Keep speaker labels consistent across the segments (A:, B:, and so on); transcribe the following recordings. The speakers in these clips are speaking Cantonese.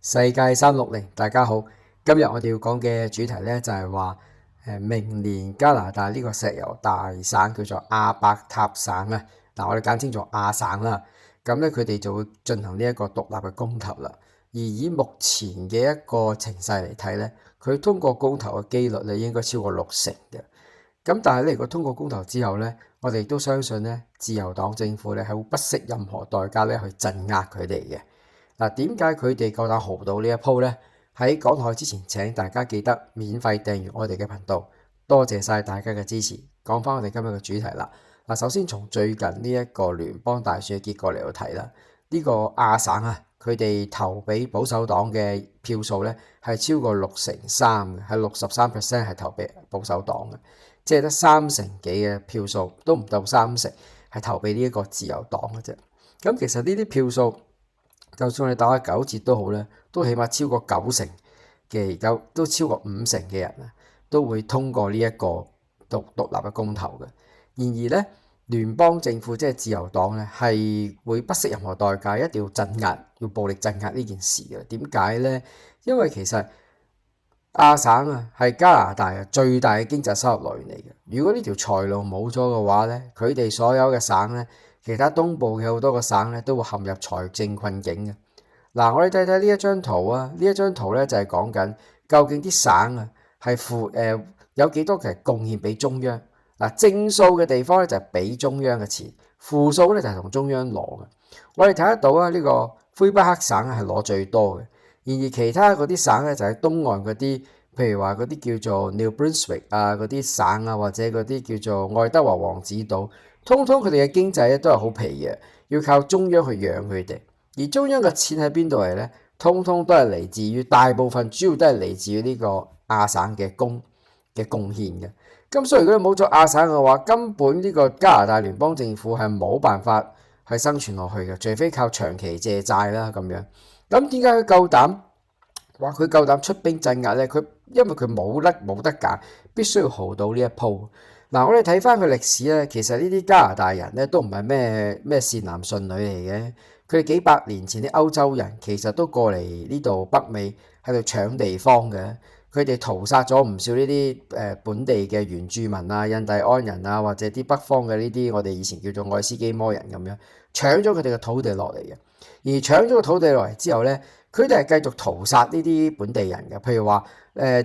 A: 世界360，大家好。今日我哋要講嘅主題咧就係話，明年加拿大呢個石油大省叫做阿伯塔省啊，我哋簡稱做亞省啦。咁咧佢哋就會進行呢一個獨立嘅公投啦。而以目前嘅一個情勢嚟睇咧，佢通過公投嘅機率咧應該超過60%嘅。咁但係咧，如果通過公投之後咧，我哋都相信咧，自由黨政府咧係會不惜任何代價咧去鎮壓佢哋嘅。點解佢哋夠膽豪到呢一鋪呢？喺講落去之前，請大家記得免費訂閱我哋嘅頻道，多謝晒大家嘅支持。講翻我哋今日嘅主題啦。首先從最近呢一個聯邦大選嘅結果嚟到睇啦，呢個亞省啊，佢哋投俾保守黨嘅票數咧係超過63%嘅，係63%係投俾保守黨嘅，即係得3成幾嘅票數都唔到3成係投俾呢一個自由黨嘅啫。咁其實呢啲票數，就算你打下9折都好咧，都起碼超過90%嘅，都超過50%嘅人啊，都會通過呢一個獨立嘅公投嘅。然而咧，聯邦政府即係自由黨咧，係會不惜任何代價，一定要鎮壓，要暴力鎮壓呢件事嘅。點解咧？因為其實亞省啊係加拿大最大嘅經濟收入來源嚟嘅。如果呢條財路冇咗嘅話咧，佢哋所有嘅省咧，其他東部嘅好多個省咧都會陷入財政困境嘅。我哋睇睇呢一張圖啊，呢一張圖咧就係講緊究竟啲省啊係有幾多嘅貢獻俾中央。正數嘅地方咧就係俾中央嘅錢，負數咧就係同中央攞嘅。我哋睇得到啊，呢個魁北克省係攞最多嘅。然而其他嗰啲省咧就喺東岸嗰啲，譬如話嗰啲叫做 New Brunswick 啊嗰啲省啊，或者嗰啲叫做愛德華王子島，通通佢哋嘅經濟咧都係好疲弱，要靠中央去養佢哋。而中央嘅錢喺邊度嚟咧？通通都係嚟自於，大部分主要都係嚟自於呢個亞省嘅貢獻嘅。咁所以如果冇咗亞省嘅話，根本呢個加拿大聯邦政府係冇辦法去生存落去嘅，除非靠長期借債啦咁樣。咁點解佢夠膽話佢夠膽出兵鎮壓咧？因為佢冇得揀，必須要豪到呢一鋪。我哋睇翻佢歷史咧，其實呢啲加拿大人咧都唔係咩善男信女嚟嘅。佢哋幾百年前啲歐洲人其實都過嚟呢度北美喺度搶地方嘅。佢哋屠殺咗唔少呢啲本地嘅原住民啊、印第安人啊，或者啲北方嘅呢啲我哋以前叫做愛斯基摩人咁樣，搶咗佢哋嘅土地落嚟嘅。而搶咗個土地落嚟之後咧，佢哋係繼續屠殺呢啲本地人嘅。譬如話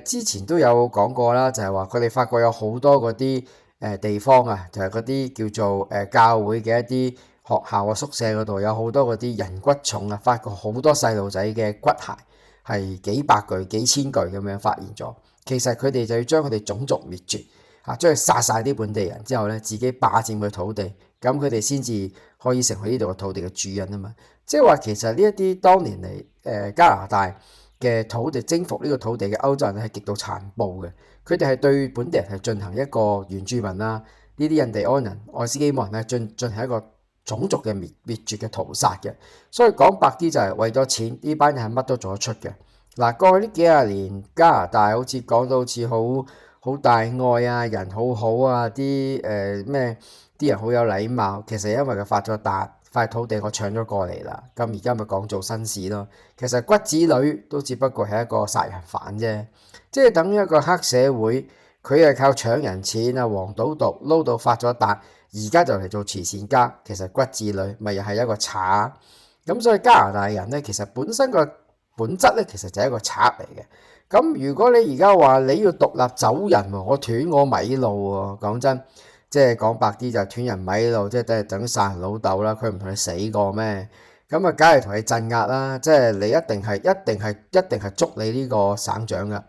A: 之前都有講過啦，就係話佢哋發覺有好多嗰啲地方啊，就係嗰啲叫做教會嘅一啲學校啊、宿舍嗰度有好多嗰啲人骨重啊，發覺好多細路仔嘅骨骸係幾百具、幾千具咁樣發現咗。其實佢哋就要將佢哋種族滅絕啊，將佢殺晒啲本地人之後咧，自己霸佔佢土地，咁佢哋先至可以成為呢度嘅土地嘅主人啊嘛。即係話其實呢一啲當年嚟加拿大嘅土地征服呢個土地嘅歐洲人係極度殘暴嘅，佢哋係對本地人係進行一個原住民啦，呢啲印第安人、愛斯基摩人咧進行一個種族嘅滅絕嘅屠殺嘅。所以講白啲就係為咗錢，呢班人係乜都做得出嘅。過去呢幾廿年加拿大好似講到好似好大愛啊，人好好啊，啲人好有禮貌，其實因為佢發咗達，塊土地我搶咗過嚟啦，咁而家咪講做新事咯。其實骨子裏都只不過係一個殺人犯啫，即係等一個黑社會，佢係靠搶人錢啊、黃賭毒撈到發咗達，而家就嚟做慈善家，其實骨子裏咪又係一個賊。咁所以加拿大人咧，其實本身個本質咧，其實就係一個賊嚟嘅。咁如果你而家話你要獨立走人喎，我斷我米路喎，講真。即係講白啲就斷人米路，即係等殺人老豆啦。佢唔同你死過咩？咁啊，梗係同你鎮壓啦。即係你一定係捉你呢個省長噶，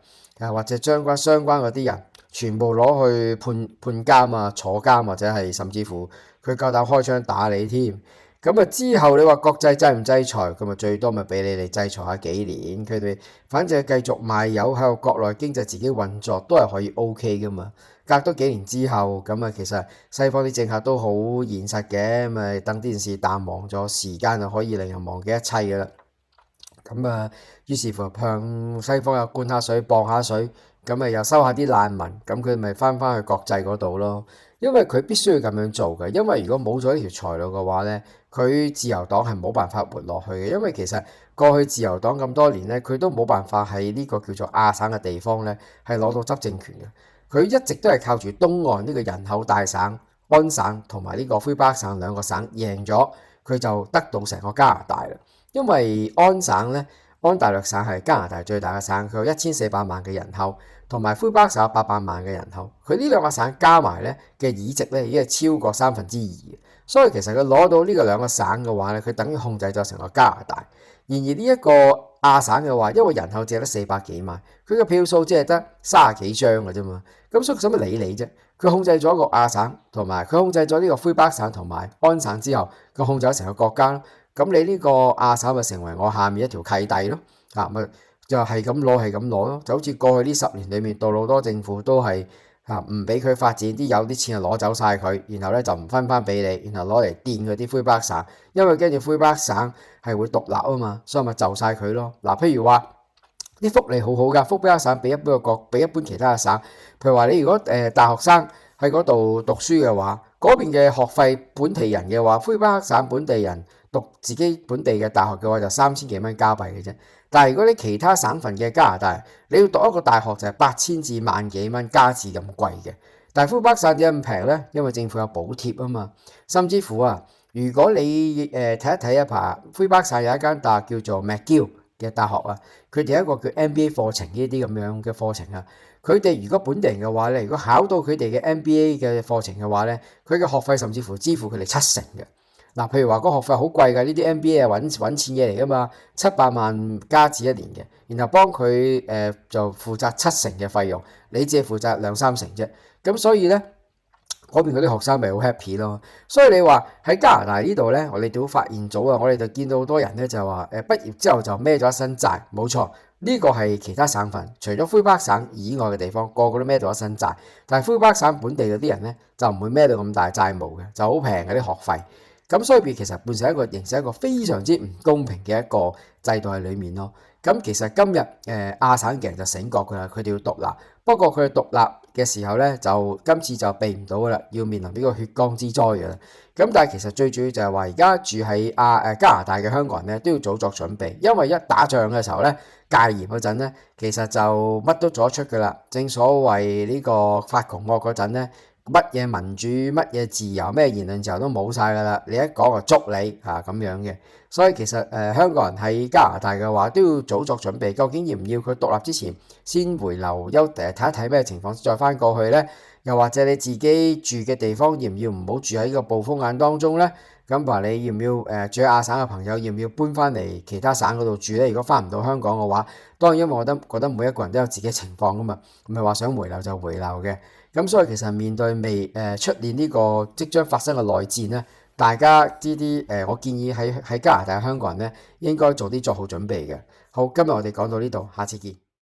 A: 或者相關嗰啲人全部攞去判監啊、坐監，或者係甚至乎佢夠膽開槍打你添。咁啊之後你話國際制唔制裁，咁啊最多咪俾你哋制裁下幾年。佢哋反正繼續賣油喺度，國內經濟自己運作都係可以 OK 噶嘛。隔多幾年之後，咁啊其實西方啲政客都好現實嘅，咪等啲件事淡忘咗，時間就可以令人忘記一切噶啦。咁啊，於是乎向西方又灌下水、磅下水，咁啊又收下啲難民，咁佢咪翻去國際嗰度咯。因為佢必須要咁樣做嘅，因為如果冇咗呢條財路嘅話咧，佢自由黨係冇辦法活落去嘅，因為其實過去自由黨咁多年咧，佢都冇辦法喺呢個叫做亞省嘅地方咧係攞到執政權嘅。佢一直都係靠住東岸呢個人口大省安省同埋呢個魁北克省兩個省贏咗，佢就得到成個加拿大啦。因為安省咧，安大略省係加拿大最大嘅省，佢有1400萬嘅人口，同埋魁北克省有800萬嘅人口，佢呢兩個省加埋咧嘅議席咧已經係超過2/3，所以其實佢攞到呢個兩個省嘅話咧，佢等於控制咗成個加拿大。然而呢一個亞省嘅話，因為人口只係得400幾萬，佢嘅票數只係得30幾張嘅啫嘛，咁所以使乜理你啫？佢控制咗個亞省，同埋佢控制咗呢個魁北克省同埋安省之後，佢控制咗成個國家咯。咁你呢個亞省咪成為我下面一條契弟咯？咪就係咁攞，係咁攞咯。就好似過去呢10年裏面，杜魯多政府都係唔俾佢發展，啲有啲錢就攞走晒佢，然後咧就唔分翻俾你，然後攞嚟墊嗰啲魁北克省，因為跟住魁北克省係會獨立啊嘛，所以咪就晒佢咯。嗱，譬如話啲福利好好噶，魁北克省比一般其他嘅省，譬如話你如果大學生喺嗰度讀書嘅話，嗰邊嘅學費本地人嘅話，魁北克省本地人讀自己本地嘅大學嘅話就3000幾蚊加幣嘅啫。但係如果你其他省份嘅加拿大，你要讀一個大學就係8000至萬幾蚊加字咁貴嘅。但係魁北克省點解咁平呢？因為政府有補貼啊嘛。甚至乎如果你睇一睇排魁北克省有一間大學叫做 McGill 嘅大學佢哋有一個叫 MBA 課程呢啲咁樣嘅課程佢哋如果本地人嘅話咧，如果考到佢哋嘅 MBA 嘅課程嘅話咧，佢嘅學費甚至乎支付佢哋70%嘅。嗱，譬如話嗰學費好貴㗎，呢啲 MBA 係揾錢嘢嚟㗎嘛，700萬加紙一年嘅，然後幫佢就負責70%嘅費用，你只係負責2-3成啫。咁所以咧，嗰邊嗰啲學生咪好 happy 咯。所以你話喺加拿大呢度咧，我哋都發現咗我哋就見到好多人咧就話畢業之後就孭咗一身債，冇錯，呢個係其他省份，除咗魁北克省以外嘅地方，個個都孭到一身債，但係魁北克省本地嗰啲人咧就唔會孭到咁大債務嘅，就好平嗰啲學費。咁所以其實形成一個非常之唔公平嘅一個制度喺裏面咯。咁其實今日亞省嘅人就醒覺㗎啦，佢哋要獨立。不過佢哋獨立嘅時候咧，就今次就避唔到㗎啦，要面臨呢個血光之災㗎啦。咁但係其實最主要就係話，而家住喺加拿大嘅香港人咧，都要早作準備，因為一打仗嘅時候咧，戒嚴嗰陣咧，其實就乜都做得出㗎啦。正所謂呢個發窮惡嗰陣咧，乜嘢民主、乜嘢自由、咩言論自由都冇晒㗎啦！你一講就捉你咁樣嘅，所以其實香港人喺加拿大嘅話都要早作準備，究竟要唔要佢獨立之前先回流睇一睇咩情況，再翻過去呢？又或者你自己住嘅地方要唔要唔好住喺呢個暴風眼當中呢？咁話你要唔要住喺亞省嘅朋友要唔要搬翻嚟其他省嗰度住呢？如果翻唔到香港嘅話，當然因為我覺得每一個人都有自己情況噶嘛，唔係話想回流就回流嘅。咁所以其實面對出年呢個即將發生嘅內戰咧，大家我建議喺加拿大、香港人咧應該做好準備嘅。好，今日我哋講到呢度，下次見。